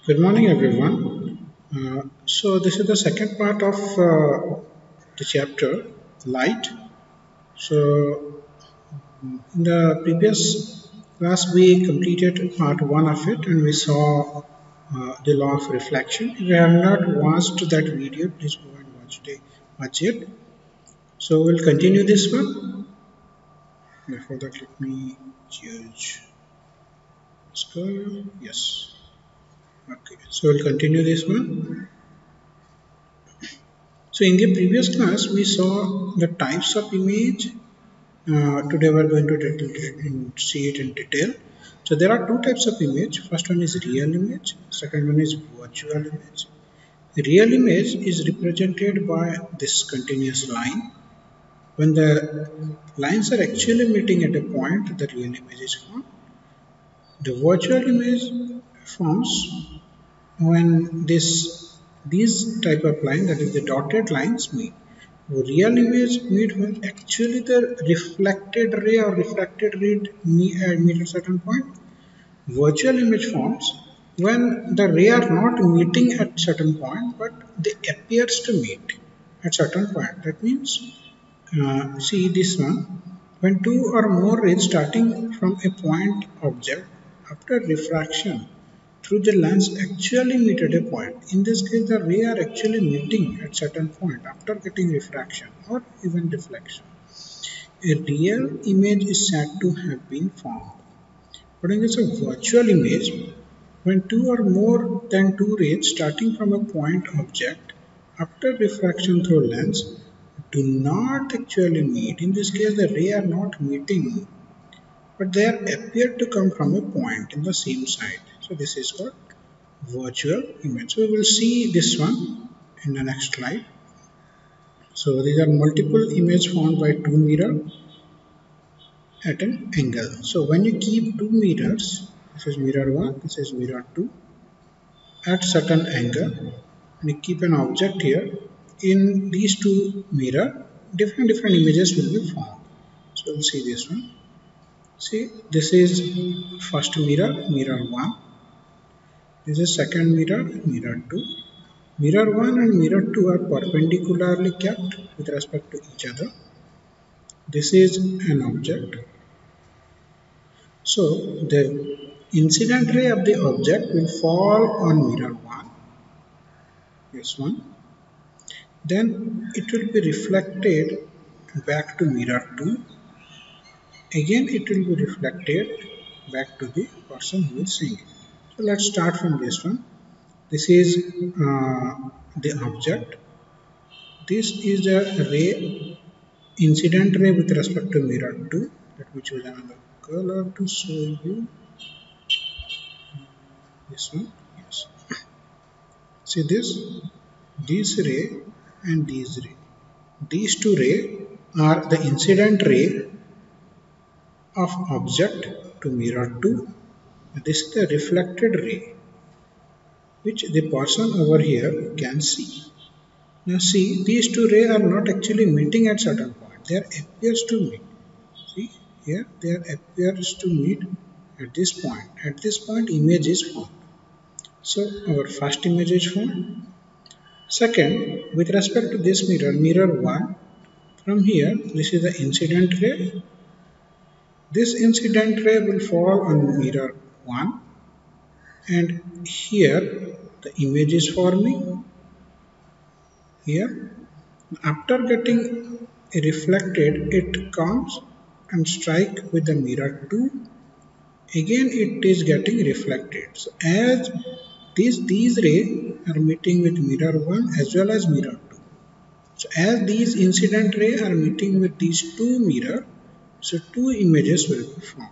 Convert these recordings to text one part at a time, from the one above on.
Good morning, everyone. This is the second part of the chapter, light. So, in the previous class, we completed part one of it and we saw the law of reflection. If you have not watched that video, please go and watch it. So, we'll continue this one. Before that, let me choose scroll. Yes. Okay. So, we'll continue this one. So in the previous class, we saw the types of image. Today we're going to see it in detail. So there are two types of image. First one is real image. Second one is virtual image. The real image is represented by this continuous line. When the lines are actually meeting at a point, the real image is formed. The virtual image forms when these type of line, that is the dotted lines, meet. Real image meet when actually the reflected ray or refracted ray meet at certain point. Virtual image forms when the ray are not meeting at certain point, but they appears to meet at certain point. That means, see this one, when two or more rays starting from a point object after refraction through the lens actually meet at a point. In this case, the ray are actually meeting at certain point after getting refraction or even deflection. A real image is said to have been formed. But in case of virtual image, when two or more than two rays starting from a point object after refraction through lens do not actually meet. In this case, the ray are not meeting, but they appear to come from a point in the same side. So this is called virtual image. So we will see this one in the next slide. So these are multiple images formed by two mirrors at an angle. So when you keep two mirrors, this is mirror 1, this is mirror 2, at certain angle, and you keep an object here, in these two mirror, different images will be formed. So we'll see this one. See, this is first mirror, mirror 1. This is second mirror, mirror 2. Mirror 1 and mirror 2 are perpendicularly kept with respect to each other. This is an object. So the incident ray of the object will fall on mirror 1, this one. Then it will be reflected back to mirror 2. Again it will be reflected back to the person who is seeing it. So let's start from this one. This is the object. This is the ray, incident ray with respect to mirror 2. Let me choose another color to show you. This one, yes. See this ray and these ray. These two ray are the incident ray of object to mirror 2. This is the reflected ray which the person over here can see. Now see, these two rays are not actually meeting at certain point. There appears to meet. See here, there appears to meet at this point. At this point, image is formed. So our first image is formed. Second, with respect to this mirror, mirror 1, from here, this is the incident ray. This incident ray will fall on mirror 1, and here the image is forming. Here, after getting reflected, it comes and strike with the mirror 2. Again, it is getting reflected. So as these rays are meeting with mirror 1 as well as mirror 2. So as these incident rays are meeting with these two mirrors, so two images will be formed.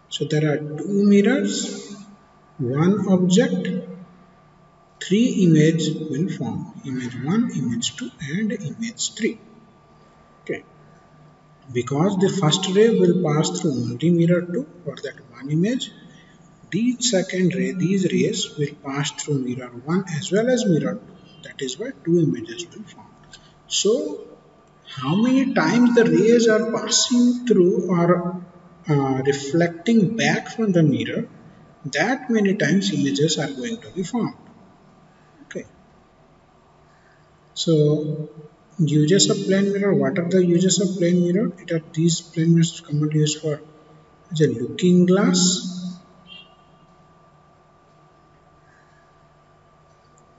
So there are two mirrors, one object, three images will form. Image 1, image 2 and image 3. Okay. Because the first ray will pass through only mirror 2 for that one image, the second ray, these rays will pass through mirror 1 as well as mirror 2. That is why two images will form. So, how many times the rays are passing through or reflecting back from the mirror that many times images are going to be formed. Okay. So uses of plane mirror. What are the uses of plane mirror? It are these plane mirrors commonly used for as a looking glass.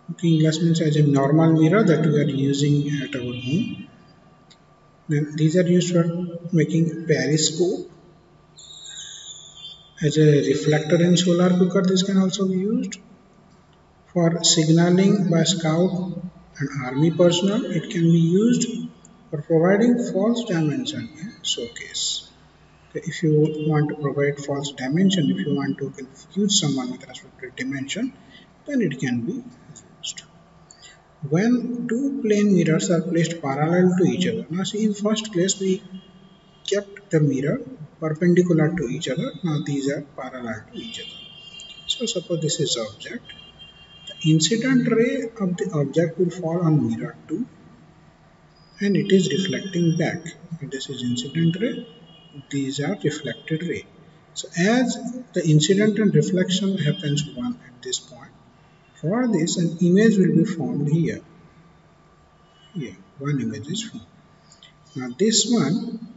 Looking glass means as a normal mirror that we are using at our home. Then these are used for making periscope. As a reflector in solar cooker, this can also be used for signaling by scout and army personnel. It can be used for providing false dimension in showcase. Okay, if you want to provide false dimension, if you want to confuse someone with respect to dimension, then it can be used. When two plane mirrors are placed parallel to each other, now see in first place we kept the mirror perpendicular to each other, now these are parallel to each other. So suppose this is object, the incident ray of the object will fall on mirror 2 and it is reflecting back. This is incident ray, these are reflected ray. So as the incident and reflection happens one at this point, for this an image will be formed here. Here, one image is formed. Now this one,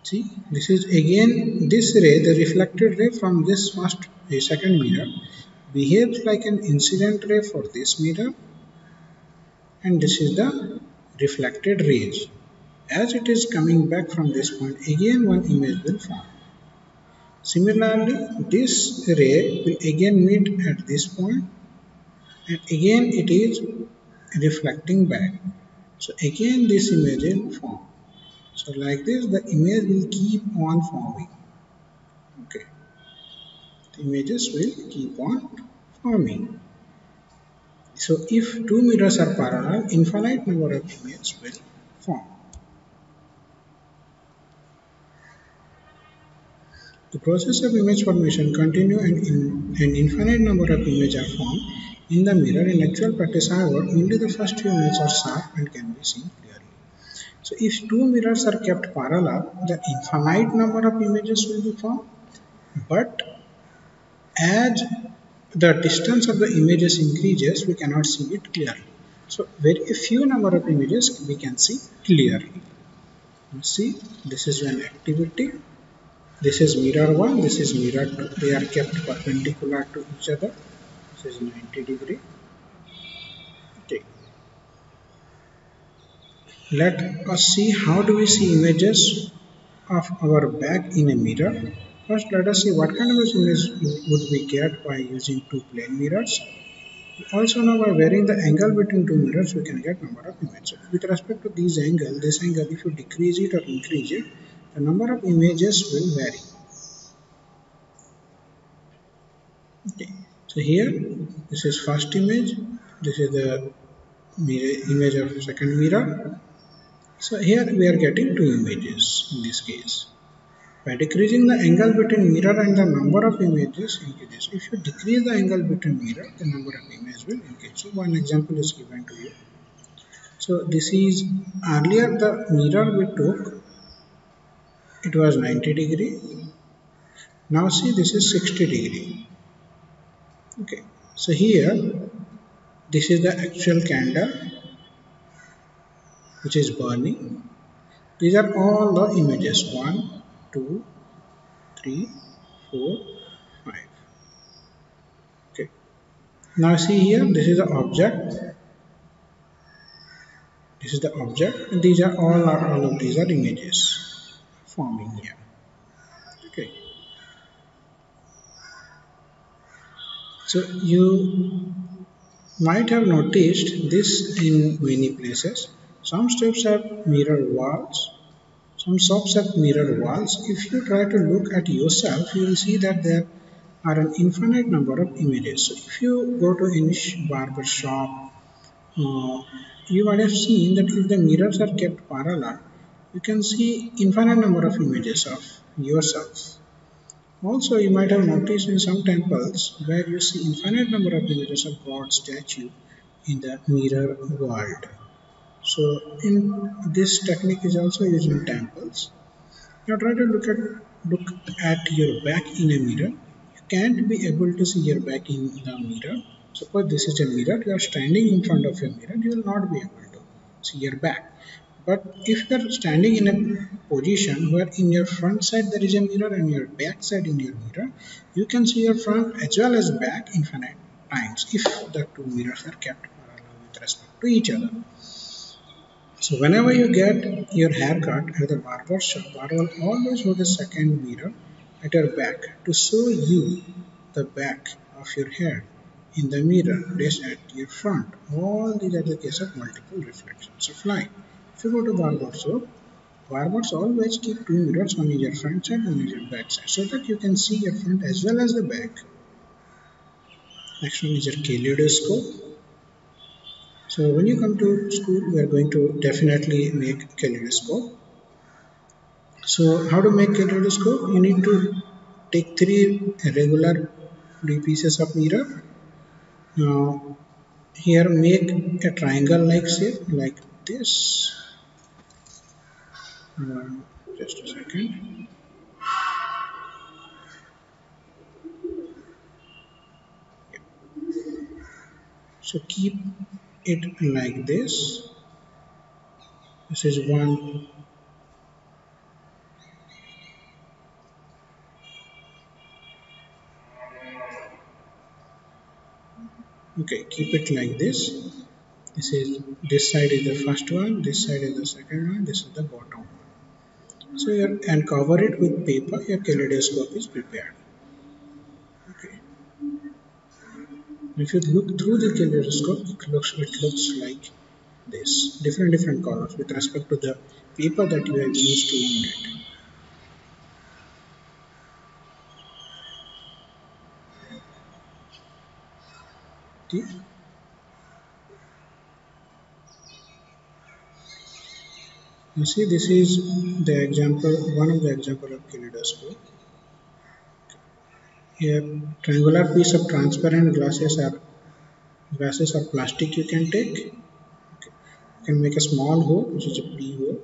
see, this is again this ray, the reflected ray from this second mirror behaves like an incident ray for this mirror, and this is the reflected rays. As it is coming back from this point, again one image will form. Similarly, this ray will again meet at this point and again it is reflecting back. So again this image will form. So like this the image will keep on forming. Okay, the images will keep on forming. So if two mirrors are parallel, infinite number of images will form. The process of image formation continue and an infinite number of images are formed in the mirror. In actual practice, however, only the first few images are sharp and can be seen clearly. So if two mirrors are kept parallel, the infinite number of images will be formed, but as the distance of the images increases, we cannot see it clearly. So very few number of images we can see clearly. See, this is an activity. This is mirror 1, this is mirror 2. They are kept perpendicular to each other. This is 90 degree. Okay. Let us see how do we see images of our back in a mirror. First, let us see what kind of image would we get by using two plane mirrors. Also now by varying the angle between two mirrors, we can get number of images. With respect to this angle, if you decrease it or increase it, the number of images will vary. Okay. So here, this is first image, this is the image of second mirror. So here we are getting two images in this case. By decreasing the angle between mirror and the number of images increases. If you decrease the angle between mirror, the number of images will increase. So one example is given to you. So this is earlier the mirror we took, it was 90 degree. Now see this is 60 degree. Okay. So here this is the actual candle which is burning. These are all the images 1, 2, 3, 4, 5. Okay. Now see here, this is the object. This is the object, and these are all of these are images forming here. Okay. So you might have noticed this in many places. Some steps have mirror walls. Some shops have mirror walls. If you try to look at yourself, you will see that there are an infinite number of images. So if you go to any barber shop, you might have seen that if the mirrors are kept parallel, you can see infinite number of images of yourself. Also, you might have noticed in some temples where you see infinite number of images of God statue in the mirror world. So, in this technique is also used in temples. Now, try to look at your back in a mirror. You can't be able to see your back in the mirror. Suppose this is a mirror, you are standing in front of a mirror, you will not be able to see your back. But if you are standing in a position where in your front side there is a mirror and your back side in your mirror, you can see your front as well as back infinite times if the two mirrors are kept parallel with respect to each other. So whenever you get your haircut at the barber shop, barber will always hold a second mirror at your back to show you the back of your head in the mirror placed at your front. All these are the case of multiple reflections of light. If you go to barber shop, barbers always keep two mirrors, one is your front side, one is your back side, so that you can see your front as well as the back. Next one is your kaleidoscope. So when you come to school, we are going to definitely make kaleidoscope. So how to make kaleidoscope? You need to take three regular three pieces of mirror. Now here make a triangle like shape like this. Uh, just a second. So keep it like this. This is one. Okay, keep it like this. This side is the first one, this side is the second one, this is the bottom one. So and cover it with paper. Your kaleidoscope is prepared. Okay. If you look through the kaleidoscope, it looks like this. Different colors with respect to the paper that you have used to wound it. Okay. You see, this is the example, one of the example of kaleidoscope. Here, triangular piece of transparent glasses or plastic you can take. Okay. You can make a small hole, which is a P hole,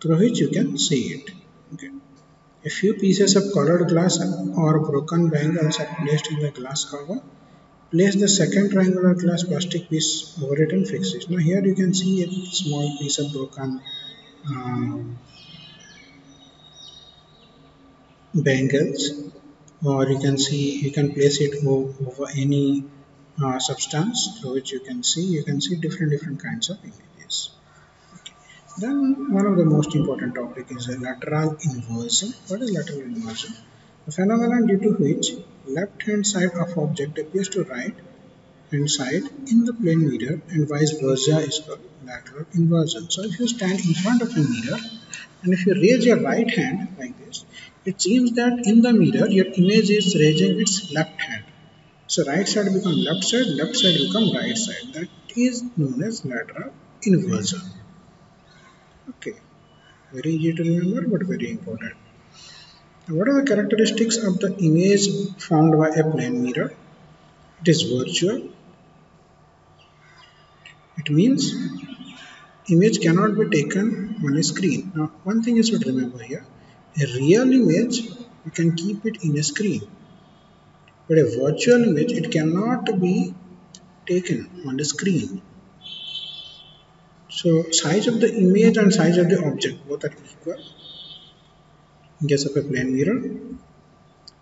through which you can see it. Okay. A few pieces of colored glass or broken bangles are placed in the glass cover. Place the second triangular glass plastic piece over it and fix it. Now here you can see a small piece of broken uh, bangles, or you can place it over any substance through which you can see different kinds of images. Then one of the most important topic is a lateral inversion. What is lateral inversion? A phenomenon due to which left hand side of object appears to right hand side in the plane mirror and vice versa is called lateral inversion. So if you stand in front of a mirror and if you raise your right hand like this, it seems that in the mirror your image is raising its left hand. So right side become left side become right side. That is known as lateral inversion. Okay, very easy to remember but very important. What are the characteristics of the image formed by a plane mirror? It is virtual. It means image cannot be taken on a screen. Now, one thing you should remember here, a real image, you can keep it in a screen. But a virtual image, it cannot be taken on the screen. So, size of the image and size of the object, both are equal in case of a plane mirror.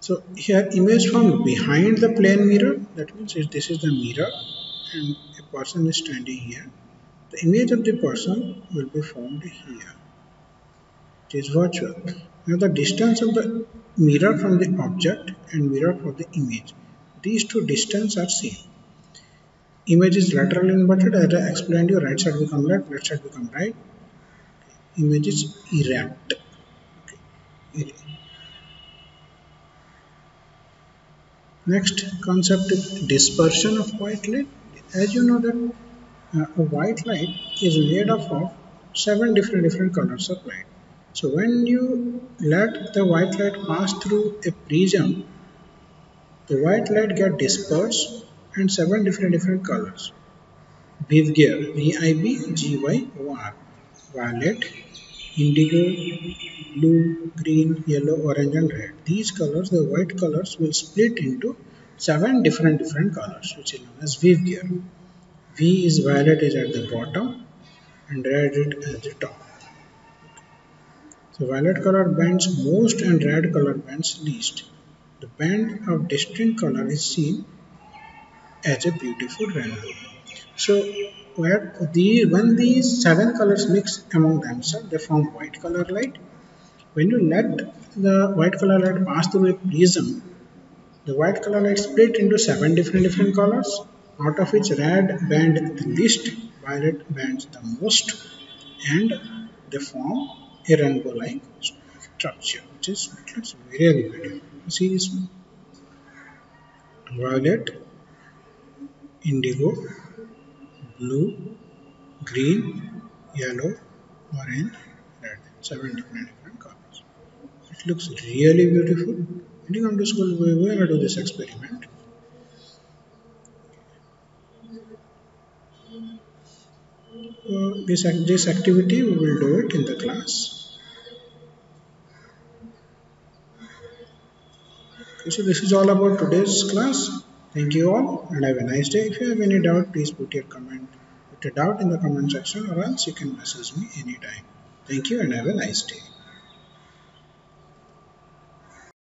So, here image from behind the plane mirror, that means this is the mirror and a person is standing here. The image of the person will be formed here. It is virtual. Now the distance of the mirror from the object and mirror for the image. These two distances are same. Image is laterally inverted, as I explained you, right side become left side become right. Image is erect. Okay. Next concept is dispersion of white light. As you know that a white light is made up of seven different colors of light. So when you let the white light pass through a prism, the white light get dispersed and seven different colors. Vibgyor, Vibgyor, violet, indigo, blue, green, yellow, orange and red. These colors, the white colors will split into 7 different colors, which is known as weave gear. V is violet is at the bottom and red is at the top. So violet color bends most and red color bends least. The band of distinct color is seen as a beautiful rainbow. So when these 7 colors mix among themselves, they form white color light. When you let the white color light pass through a prism, the white color light split into 7 different colors, out of which red band the least, violet bands the most, and they form a rainbow-like structure, which is it looks really beautiful. See this one: violet, indigo, blue, green, yellow, orange, red. 7 different colors. It looks really beautiful. When you come to school, we're going to do this experiment. This activity we will do it in the class. Okay, so this is all about today's class. Thank you all and have a nice day. If you have any doubt, please put a doubt in the comment section or else you can message me anytime. Thank you and have a nice day.